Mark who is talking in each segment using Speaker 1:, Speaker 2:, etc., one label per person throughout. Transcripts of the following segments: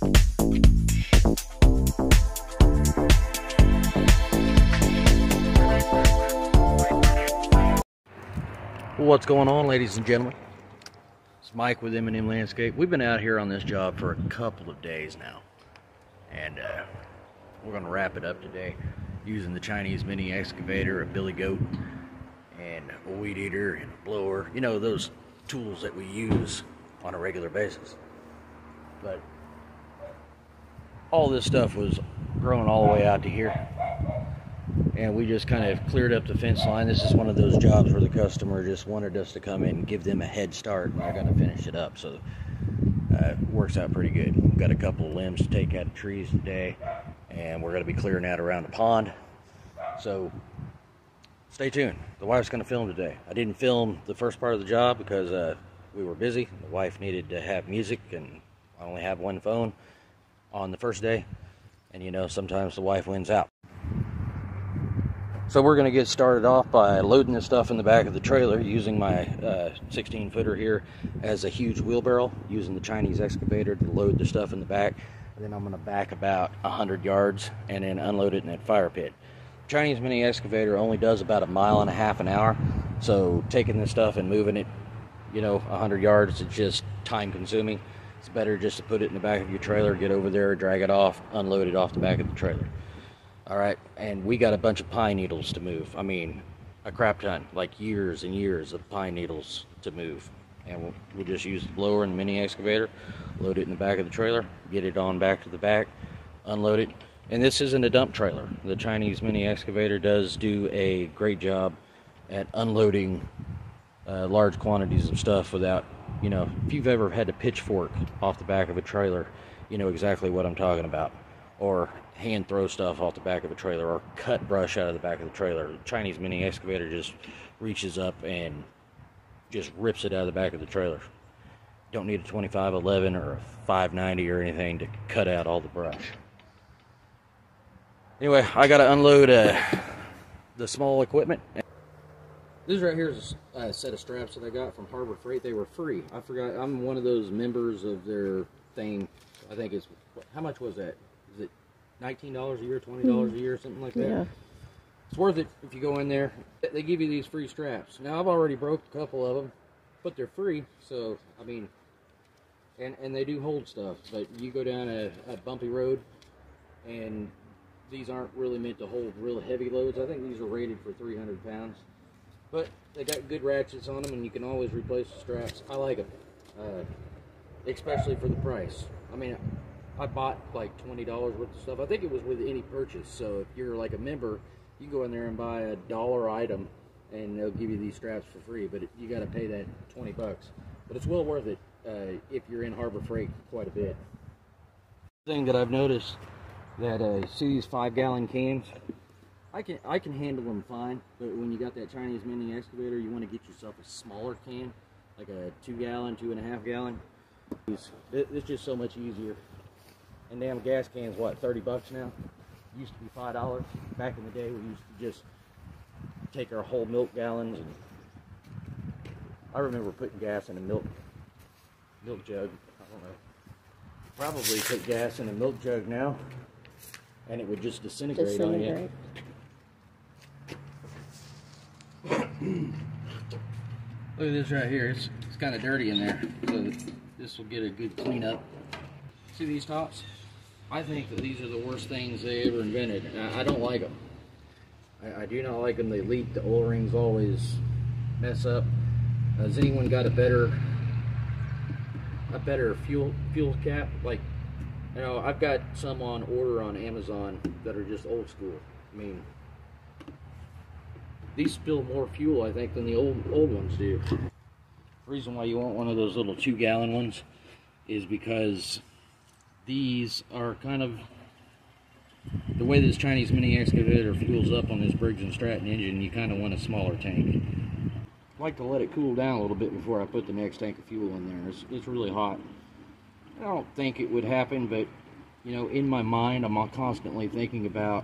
Speaker 1: What's going on, ladies and gentlemen? It's Mike with M&M Landscape. We've been out here on this job for a couple of days now, and we're going to wrap it up today using the Chinese mini excavator, a billy goat, and a weed eater and a blower. You know, those tools that we use on a regular basis. But all this stuff was growing all the way out to here, and we just kind of cleared up the fence line. This is one of those jobs where the customer just wanted us to come in and give them a head start, and they're going to finish it up. So it works out pretty good. We've got a couple of limbs to take out of trees today, and we're going to be clearing out around the pond. So stay tuned. The wife's going to film today. I didn't film the first part of the job because we were busy. The wife needed to have music, and I only have one phone on the first day, and you know, sometimes the wife wins out. So we're going to get started off by loading this stuff in the back of the trailer using my 16-footer here as a huge wheelbarrow, using the Chinese excavator to load the stuff in the back. And then I'm going to back about 100 yards and then unload it in that fire pit. Chinese mini excavator only does about 1.5 miles an hour, so taking this stuff and moving it, you know, 100 yards is just time consuming. It's better just to put it in the back of your trailer, get over there, drag it off, unload it off the back of the trailer. Alright, and we got a bunch of pine needles to move. I mean, a crap ton, like years and years of pine needles to move. And we'll just use the blower and the mini excavator, load it in the back of the trailer, get it on back to the back, unload it. And this isn't a dump trailer. The Chinese mini excavator does do a great job at unloading large quantities of stuff without, you know, if you've ever had to pitchfork off the back of a trailer, you know exactly what I'm talking about. Or hand throw stuff off the back of a trailer, or cut brush out of the back of the trailer. The Chinese mini excavator just reaches up and just rips it out of the back of the trailer. Don't need a 2511 or a 590 or anything to cut out all the brush. Anyway, I got to unload the small equipment. This right here is a set of straps that I got from Harbor Freight. They were free. I forgot, I'm one of those members of their thing. I think it's, how much was that? Is it $19 a year, $20 a year, something like that? Yeah. It's worth it if you go in there. They give you these free straps. Now, I've already broke a couple of them, but they're free, so, I mean, and they do hold stuff, but you go down a bumpy road, and these aren't really meant to hold real heavy loads. I think these are rated for 300 pounds, but they got good ratchets on them, and you can always replace the straps. I like them, especially for the price. I mean, I bought like $20 worth of stuff. I think it was with any purchase. So if you're like a member, you go in there and buy a $1 item, and they'll give you these straps for free. But you got to pay that 20 bucks. But it's well worth it if you're in Harbor Freight quite a bit. Thing that I've noticed that see these 5-gallon cans, I can handle them fine. But when you got that Chinese mini excavator, you want to get yourself a smaller can, like a 2-gallon, 2.5 gallon. It's just so much easier. And damn, gas cans, what, 30 bucks now? Used to be $5. Back in the day, we used to just take our whole milk gallons. And I remember putting gas in a milk jug. I don't know. Probably put gas in a milk jug now, and it would just disintegrate on you. Look at this right here. It's kind of dirty in there, so this will get a good cleanup. See these tops? I think that these are the worst things they ever invented. I don't like them. I do not like them. They leak. The oil rings always mess up. Has anyone got a better fuel cap? Like, you know, I've got some on order on Amazon that are just old school. I mean, these spill more fuel, I think, than the old ones do. The reason why you want one of those little 2-gallon ones is because these are kind of the way this Chinese mini excavator fuels up on this Briggs & Stratton engine. You kind of want a smaller tank. I like to let it cool down a little bit before I put the next tank of fuel in there. It's really hot. I don't think it would happen, but you know, in my mind, I'm constantly thinking about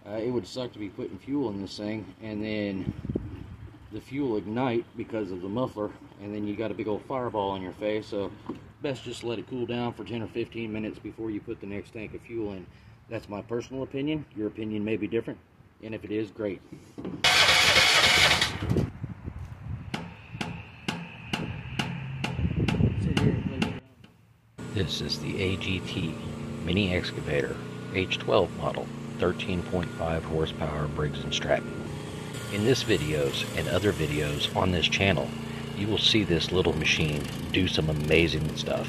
Speaker 1: it would suck to be putting fuel in this thing, and then the fuel ignite because of the muffler, and then you got a big old fireball in your face. So best just let it cool down for 10 or 15 minutes before you put the next tank of fuel in. That's my personal opinion. Your opinion may be different, and if it is, great. This is the AGT mini excavator H12 model, 13.5 horsepower Briggs & Stratton. In this videos and other videos on this channel, you will see this little machine do some amazing stuff.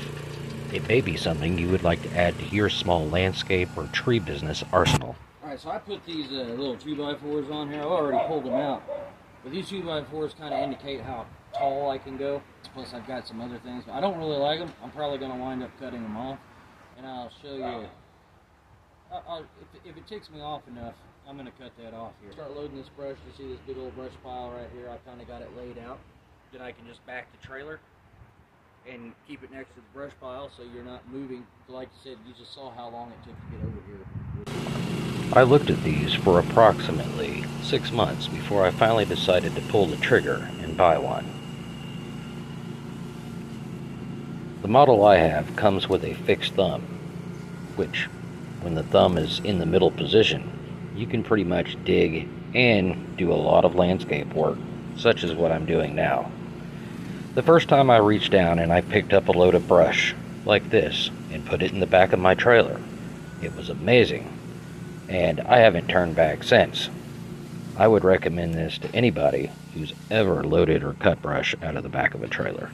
Speaker 1: It may be something you would like to add to your small landscape or tree business arsenal. Alright, so I put these little 2x4s on here. I've already pulled them out. But these 2x4s kind of indicate how tall I can go. Plus I've got some other things. But I don't really like them. I'm probably going to wind up cutting them off. And I'll show you. If it ticks me off enough, I'm going to cut that off here. Start loading this brush. You see this big old brush pile right here. I kind of got it laid out. Then I can just back the trailer and keep it next to the brush pile so you're not moving. Like you said, you just saw how long it took to get over here. I looked at these for approximately 6 months before I finally decided to pull the trigger and buy one. The model I have comes with a fixed thumb, which, when the thumb is in the middle position, you can pretty much dig and do a lot of landscape work, such as what I'm doing now. The first time I reached down and I picked up a load of brush like this and put it in the back of my trailer, it was amazing, and I haven't turned back since. I would recommend this to anybody who's ever loaded or cut brush out of the back of a trailer.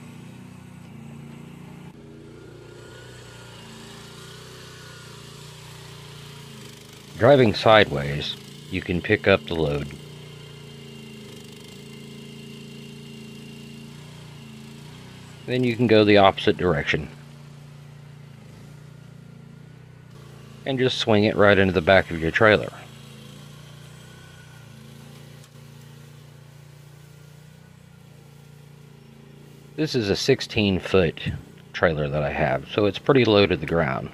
Speaker 1: Driving sideways, you can pick up the load. Then you can go the opposite direction and just swing it right into the back of your trailer. This is a 16-foot trailer that I have, so it's pretty low to the ground.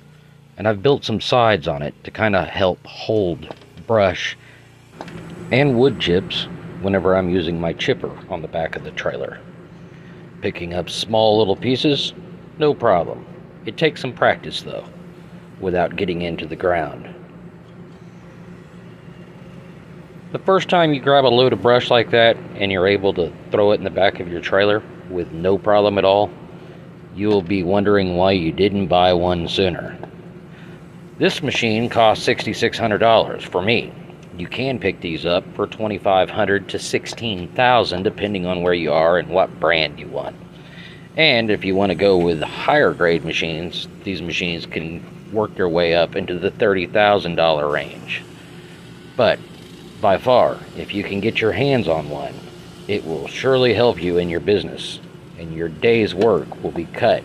Speaker 1: And I've built some sides on it to kind of help hold brush and wood chips whenever I'm using my chipper on the back of the trailer. Picking up small little pieces, no problem. It takes some practice though, without getting into the ground. The first time you grab a load of brush like that and you're able to throw it in the back of your trailer with no problem at all, you will be wondering why you didn't buy one sooner. This machine costs $6,600 for me. You can pick these up for $2,500 to $16,000 depending on where you are and what brand you want. And if you want to go with higher grade machines, these machines can work their way up into the $30,000 range. But by far, if you can get your hands on one, it will surely help you in your business, and your day's work will be cut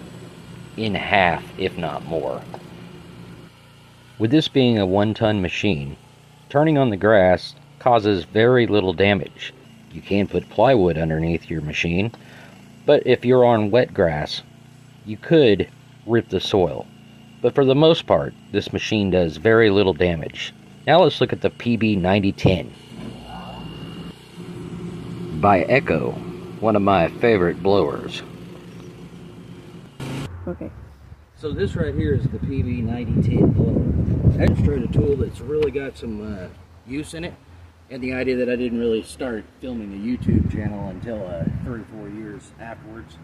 Speaker 1: in half, if not more. With this being a 1-ton machine, turning on the grass causes very little damage. You can put plywood underneath your machine, but if you're on wet grass, you could rip the soil. But for the most part, this machine does very little damage. Now let's look at the PB9010 by Echo, one of my favorite blowers.
Speaker 2: Okay.
Speaker 1: So this right here is the PB9010 blower. I demonstrated a tool that's really got some use in it, and the idea that I didn't really start filming a YouTube channel until 3 or 4 years afterwards.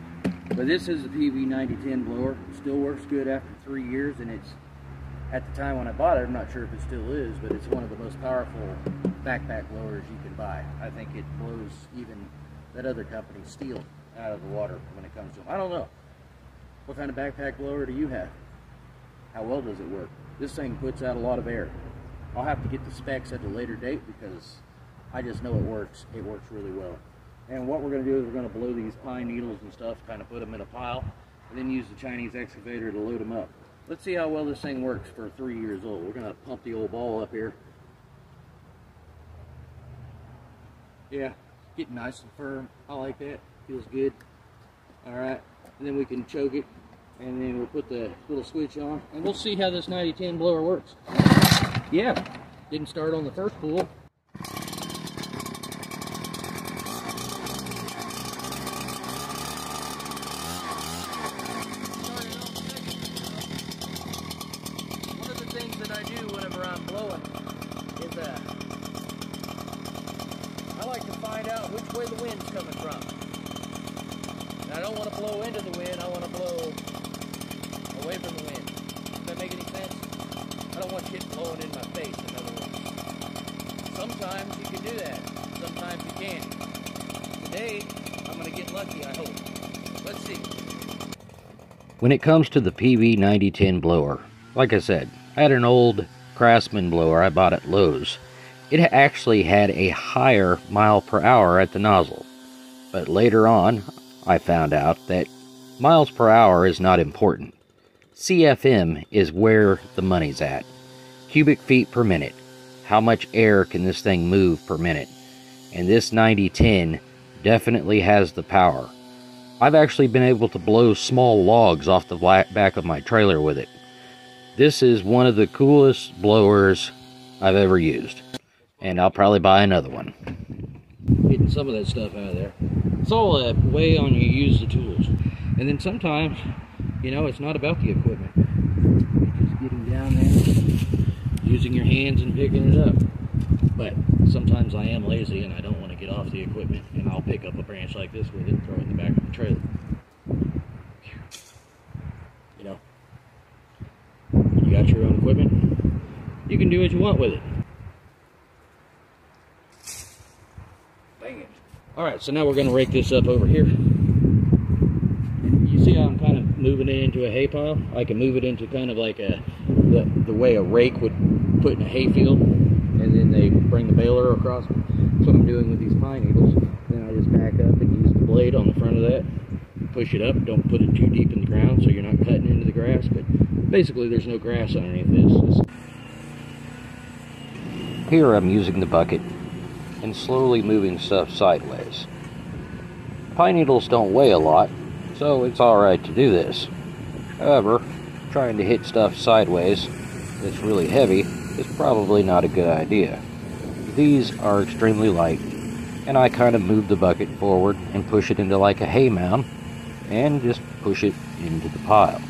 Speaker 1: But this is the PB9010 blower. It still works good after 3 years, and it's, at the time when I bought it, I'm not sure if it still is, but it's one of the most powerful backpack blowers you can buy. I think it blows even that other company's steel out of the water when it comes to them. I don't know. What kind of backpack blower do you have? How well does it work? This thing puts out a lot of air. I'll have to get the specs at a later date because I just know it works. It works really well. And what we're going to do is we're going to blow these pine needles and stuff, kind of put them in a pile, and then use the Chinese excavator to load them up. Let's see how well this thing works for 3 years old. We're going to pump the old ball up here. Yeah, getting nice and firm. I like that. Feels good. Alright, and then we can choke it, and then we'll put the little switch on, and we'll see how this 9010 blower works. Yeah, didn't start on the first pull. blowing is I like to find out which way the wind's coming from. And I don't want to blow into the wind, I want to blow away from the wind. Does that make any sense? I don't want shit blowing in my face, in other words. Sometimes you can do that, sometimes you can't. Today, I'm going to get lucky, I hope. Let's see. When it comes to the PV9010 blower, like I said, I had an old Craftsman blower I bought at Lowe's. It actually had a higher mile per hour at the nozzle. But later on, I found out that miles per hour is not important. CFM is where the money's at. Cubic feet per minute. How much air can this thing move per minute? And this 9010 definitely has the power. I've actually been able to blow small logs off the back of my trailer with it. This is one of the coolest blowers I've ever used. And I'll probably buy another one. Getting some of that stuff out of there. It's all a way on you use the tools. And then sometimes, you know, it's not about the equipment. It's just getting down there, using your hands and picking it up. But sometimes I am lazy and I don't want to get off the equipment, and I'll pick up a branch like this with it and throw it in the back of the trailer. You know, when you got your own equipment, you can do what you want with it. Dang it. Alright, so now we're going to rake this up over here. You see how I'm kind of moving it into a hay pile? I can move it into kind of like the way a rake would put in a hay field. And then they bring the baler across. That's what I'm doing with these pine needles. Then I just back up and use the blade on the front of that. Push it up. Don't put it too deep in the ground so you're not cutting into the grass. But basically there's no grass underneath this. Here I'm using the bucket and slowly moving stuff sideways. Pine needles don't weigh a lot, so it's alright to do this. However, trying to hit stuff sideways that's really heavy is probably not a good idea. These are extremely light, and I kind of move the bucket forward and push it into like a hay mound and just push it into the pile.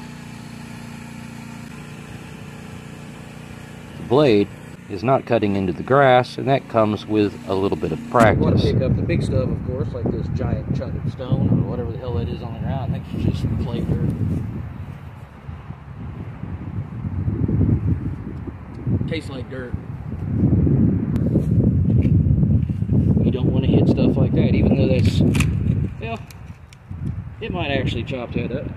Speaker 1: The blade is not cutting into the grass, and that comes with a little bit of practice. You want to pick up the big stuff, of course, like this giant chunk of stone or whatever the hell that is on the ground. I think it's just clay dirt. Tastes like dirt. You don't want to hit stuff like that, even though that's, well, it might actually chop that up.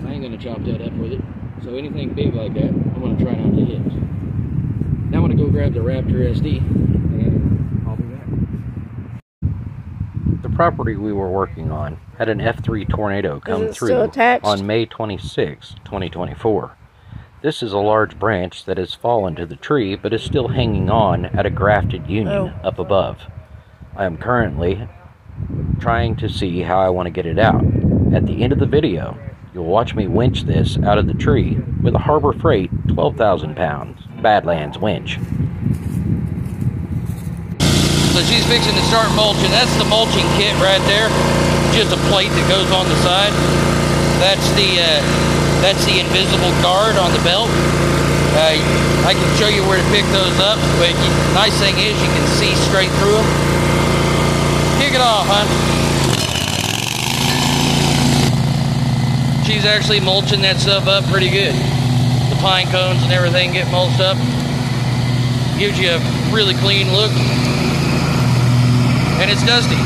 Speaker 1: I ain't going to chop that up with it. So anything big like that, I'm going to try not to hit. Now I'm going to go grab the Raptor SD, and I'll be back. The property we were working on had an F3 tornado come through on May 26, 2024. This is a large branch that has fallen to the tree, but is still hanging on at a grafted union up above. I am currently trying to see how I want to get it out. At the end of the video, you'll watch me winch this out of the tree with a Harbor Freight 12,000 pounds Badlands winch. So she's fixing to start mulching. That's the mulching kit right there. Just a plate that goes on the side. That's the invisible guard on the belt. I can show you where to pick those up, but the nice thing is you can see straight through them. Kick it off, hon. She's actually mulching that stuff up pretty good. The pine cones and everything get mulched up. Gives you a really clean look. And it's dusty.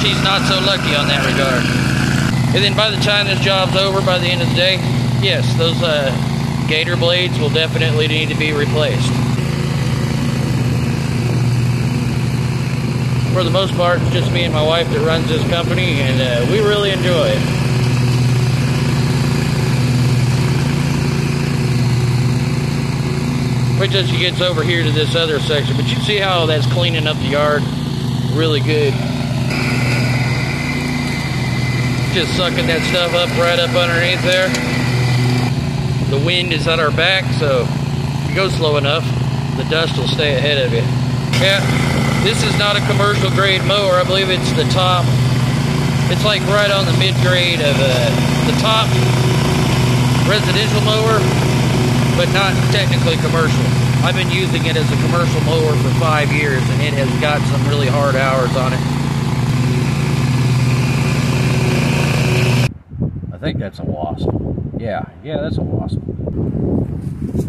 Speaker 1: She's not so lucky on that regard. And then by the time this job's over, by the end of the day, yes, those gator blades will definitely need to be replaced. For the most part, it's just me and my wife that runs this company, and we really enjoy it. Wait till she gets over here to this other section, but you see how that's cleaning up the yard really good. Just sucking that stuff up right up underneath there. The wind is at our back, so if you go slow enough, the dust will stay ahead of you. Yeah, this is not a commercial grade mower. I believe it's the top. It's like right on the mid grade of the top residential mower, but not technically commercial. I've been using it as a commercial mower for 5 years, and it has got some really hard hours on it. I think that's a wasp. Yeah, that's a wasp. It's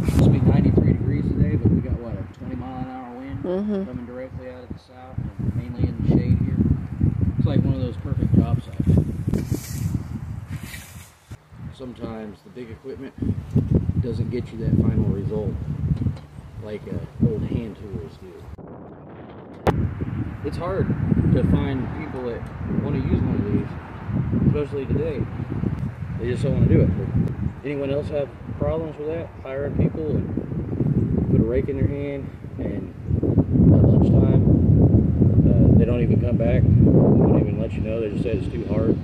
Speaker 1: supposed to be 93 degrees today, but we got, what, a 20-mile-an-hour wind coming directly out of the south, and mainly in the shade here. It's like one of those perfect job sites. Sometimes the big equipment doesn't get you that final result like old hand tools do. It's hard to find people that want to use one of these, especially today. They just don't want to do it. But anyone else have problems with that? Hiring people and put a rake in their hand, and at lunchtime they don't even come back. They don't even let you know. They just say it's too hard.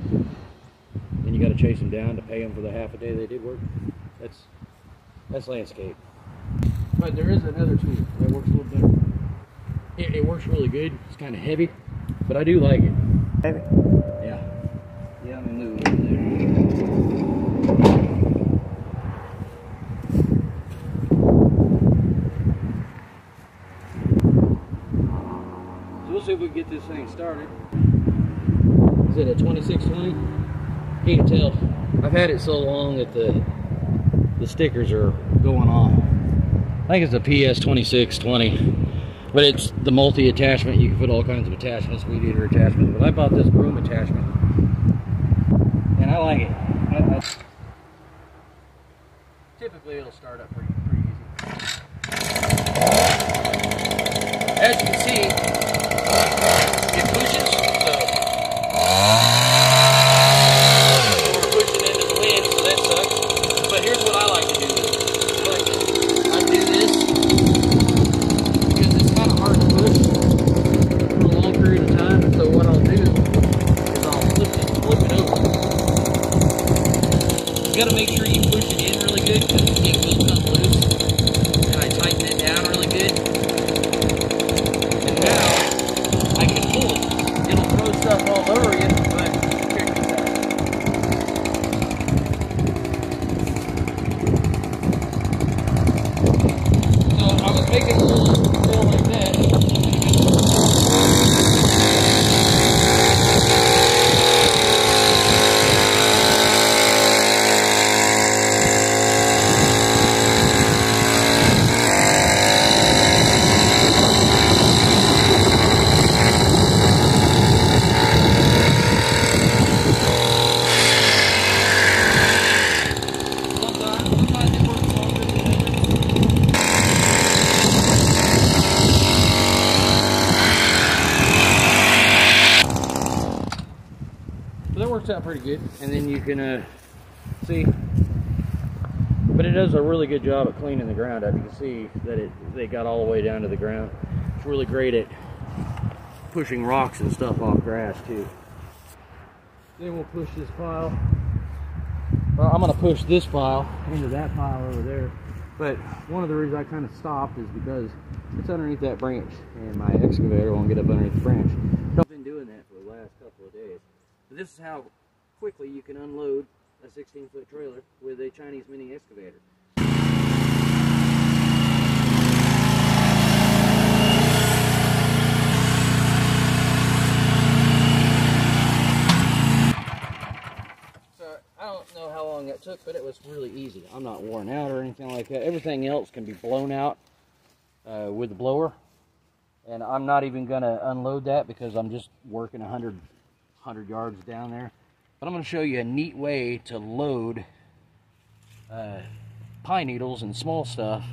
Speaker 1: Then you got to chase them down to pay them for the half a day they did work. That's landscape. But there is another tool that works a little better. It works really good. It's kind of heavy, but I do like it.
Speaker 2: Heavy?
Speaker 1: Yeah. Yeah, I'm gonna move over there. So we'll see if we can get this thing started. Is it a 2620? Can't tell. I've had it so long that the stickers are going off. I think it's a PS 2620, but it's the multi-attachment. You can put all kinds of attachments, weed eater attachments. But I bought this broom attachment, and I like it. Typically, it'll start up pretty easy. As you can see, it pushes. You got to make sure you push it in really good because it will come loose. And I tighten it down really good. And now I can pull it. It'll throw stuff all over you, but check this out. So I was making a little trail like that. That works out pretty good, and then you can see, but it does a really good job at cleaning the ground up. You can see that they got all the way down to the ground. It's really great at pushing rocks and stuff off grass too. Then we'll push this pile. Well, I'm going to push this pile into that pile over there, but one of the reasons I kind of stopped is because it's underneath that branch, and my excavator won't get up underneath the branch. I've been doing that for the last couple of days. This is how quickly you can unload a 16-foot trailer with a Chinese mini excavator. So I don't know how long that took, but it was really easy. I'm not worn out or anything like that. Everything else can be blown out with the blower. And I'm not even going to unload that because I'm just working 100 yards down there. But I'm going to show you a neat way to load pine needles and small stuff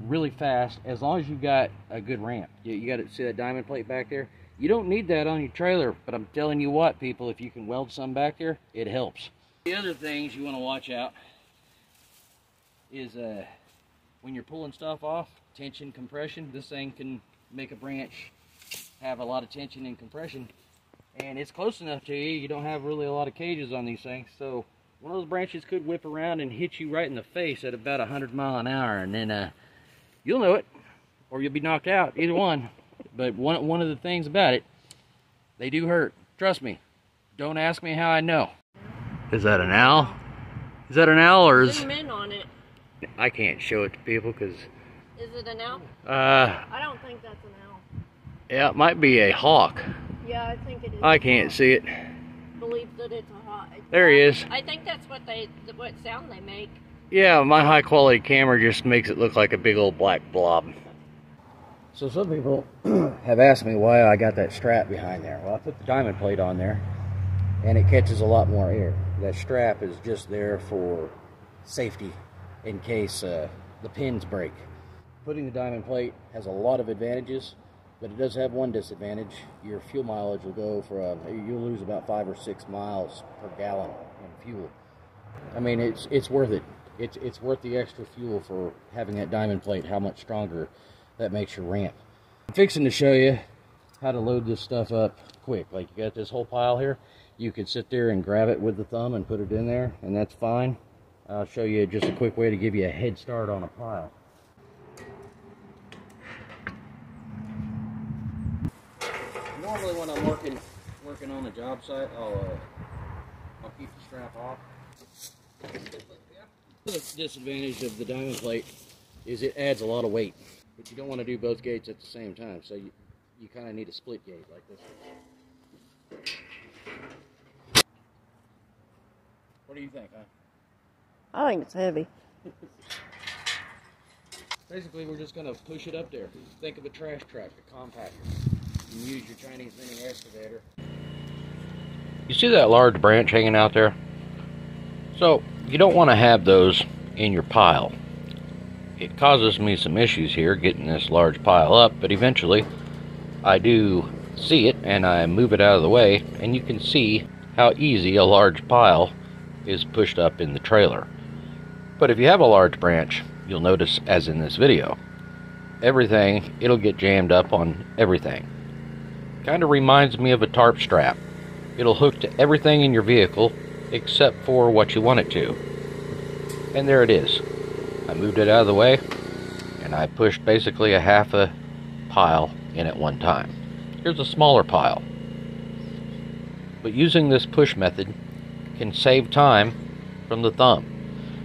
Speaker 1: really fast, as long as you've got a good ramp. You got to see that diamond plate back there? You don't need that on your trailer, but I'm telling you what, people, if you can weld some back there, it helps. The other things you want to watch out is when you're pulling stuff off, tension, compression. This thing can make a branch have a lot of tension and compression. And it's close enough to you, you don't have really a lot of cages on these things. So one of those branches could whip around and hit you right in the face at about 100 miles an hour. And then you'll know it, or you'll be knocked out, either one. But one of the things about it, they do hurt. Trust me. Don't ask me how I know. Is that an owl? Is that an owl or is...
Speaker 2: Zoom in on it.
Speaker 1: I can't show it to people because...
Speaker 2: Is it an owl?
Speaker 1: I
Speaker 2: don't think that's an owl.
Speaker 1: Yeah, it might be a hawk.
Speaker 2: Yeah, I think it is.
Speaker 1: I can't see it.
Speaker 2: Believe that it's a hawk.
Speaker 1: There he is.
Speaker 2: I think that's what sound they make.
Speaker 1: Yeah, my high quality camera just makes it look like a big old black blob. So some people have asked me why I got that strap behind there. Well, I put the diamond plate on there and it catches a lot more air. That strap is just there for safety in case the pins break. Putting the diamond plate has a lot of advantages, but it does have one disadvantage. Your fuel mileage will go from, you'll lose about 5 or 6 miles per gallon in fuel. I mean, it's worth it. It's worth the extra fuel for having that diamond plate, how much stronger that makes your ramp. I'm fixing to show you how to load this stuff up quick. Like, you got this whole pile here. You can sit there and grab it with the thumb and put it in there, and that's fine. I'll show you just a quick way to give you a head start on a pile. Normally when I'm working on a job site, I'll keep the strap off. The disadvantage of the diamond plate is it adds a lot of weight, but you don't want to do both gates at the same time, so you kind of need a split gate like this. What do you think, huh?
Speaker 2: I think it's heavy.
Speaker 1: Basically, we're just going to push it up there. Think of a trash truck, a compactor. You can use your Chinese mini excavator. You see that large branch hanging out there? So, you don't want to have those in your pile. It causes me some issues here getting this large pile up, but eventually I do see it and I move it out of the way, and you can see how easy a large pile is pushed up in the trailer. But if you have a large branch, you'll notice, as in this video, it'll get jammed up on everything. Kind of reminds me of a tarp strap. It'll hook to everything in your vehicle except for what you want it to. And there it is. I moved it out of the way and I pushed basically a half a pile in at one time. Here's a smaller pile. But using this push method can save time from the thumb.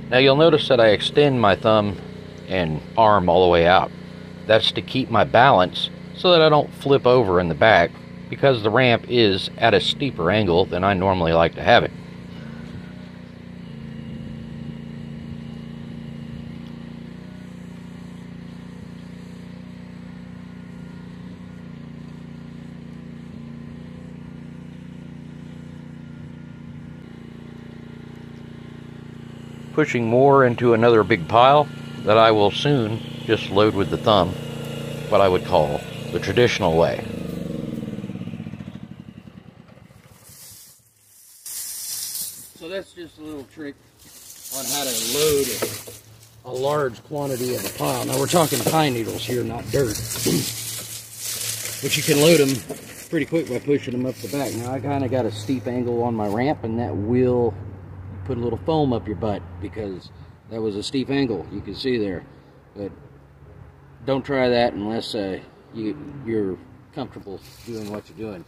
Speaker 1: Now you'll notice that I extend my thumb and arm all the way out. That's to keep my balance so that I don't flip over in the back, because the ramp is at a steeper angle than I normally like to have it. Pushing more into another big pile that I will soon just load with the thumb, what I would call the traditional way. So that's just a little trick on how to load a large quantity of a pile. Now we're talking pine needles here, not dirt. But you can load them pretty quick by pushing them up the back. Now I kind of got a steep angle on my ramp, and that will put a little foam up your butt because that was a steep angle, you can see there. But don't try that unless you're comfortable doing what you're doing.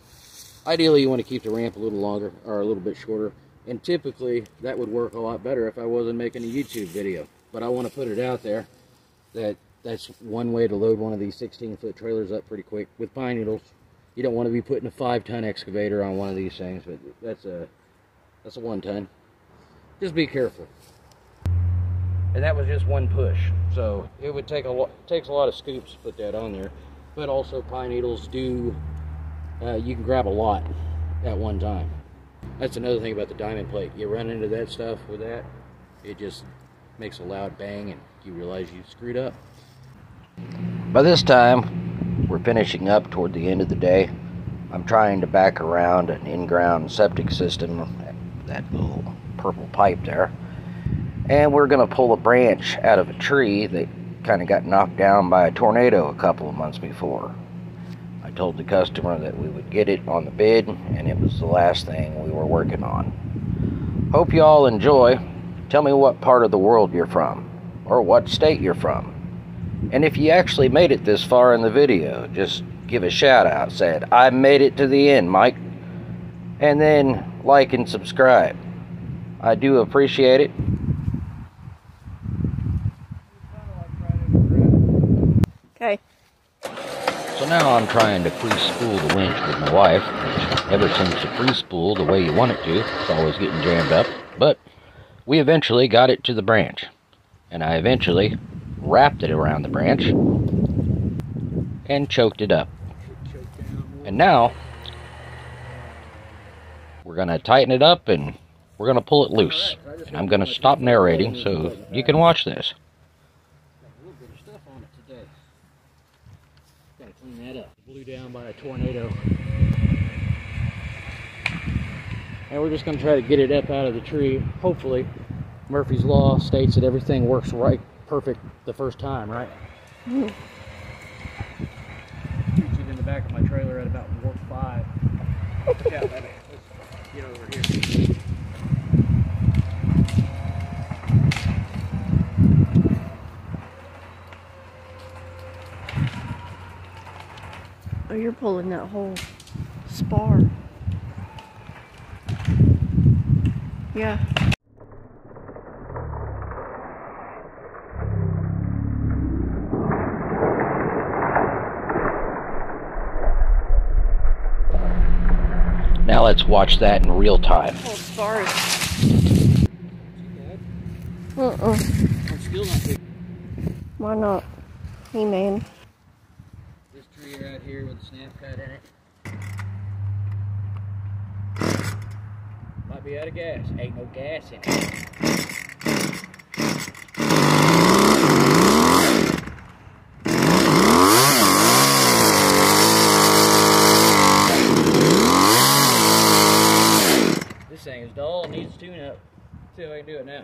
Speaker 1: Ideally, you want to keep the ramp a little longer or a little bit shorter, and typically that would work a lot better if I wasn't making a YouTube video. But I want to put it out there that that's one way to load one of these 16-foot trailers up pretty quick with pine needles. You don't want to be putting a 5-ton excavator on one of these things, but that's a 1-ton. Just be careful. And that was just one push, so it would takes a lot of scoops to put that on there. But also pine needles do, you can grab a lot at one time. That's another thing about the diamond plate. You run into that stuff with that, it just makes a loud bang and you realize you screwed up. By this time, we're finishing up toward the end of the day. I'm trying to back around an in-ground septic system, that little purple pipe there, and we're going to pull a branch out of a tree that kind of got knocked down by a tornado a couple of months before. I told the customer that we would get it on the bid, and it was the last thing we were working on. Hope you all enjoy. Tell me what part of the world you're from, or what state you're from. And if you actually made it this far in the video, just give a shout out, said, I made it to the end, Mike. And then like and subscribe. I do appreciate it. now I'm trying to pre-spool the winch with my wife, which never seems to pre-spool the way you want it to. It's always getting jammed up. But we eventually got it to the branch, and I eventually wrapped it around the branch and choked it up. And now we're going to tighten it up and we're going to pull it loose. And I'm going to stop narrating so you can watch this.
Speaker 3: Got a little bit of stuff on it today. Gotta clean that up. Blew down by a tornado. And we're just going to try to get it up out of the tree. Hopefully, Murphy's Law states that everything works right, perfect the first time, right?
Speaker 2: Mm.
Speaker 3: Reach it in the back of my trailer at about warp 5. Look out, baby. Let's get over here.
Speaker 2: Oh, you're pulling that whole spar. Yeah.
Speaker 1: Now let's watch that in real time.
Speaker 2: Whole spar is.
Speaker 3: I'm still not big.
Speaker 2: Why not? Hey, man.
Speaker 3: This tree right here with a snap cut in it. Might be out of gas. Ain't no gas in it. This thing is dull and needs tune up. See if I can do it now.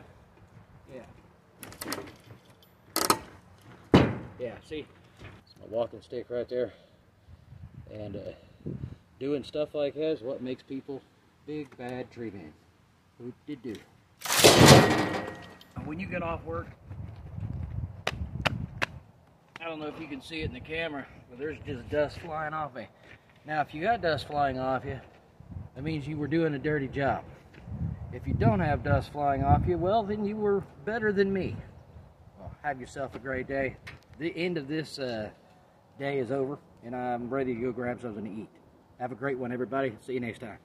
Speaker 3: Yeah, see? It's my walking stick right there. And doing stuff like that is what makes people big bad tree men. Whoop-de-doo. When you get off work, I don't know if you can see it in the camera, but there's just dust flying off me. Now, if you got dust flying off you, that means you were doing a dirty job. If you don't have dust flying off you, well, then you were better than me. Well, have yourself a great day. The end of this day is over, and I'm ready to go grab something to eat. Have a great one, everybody. See you next time.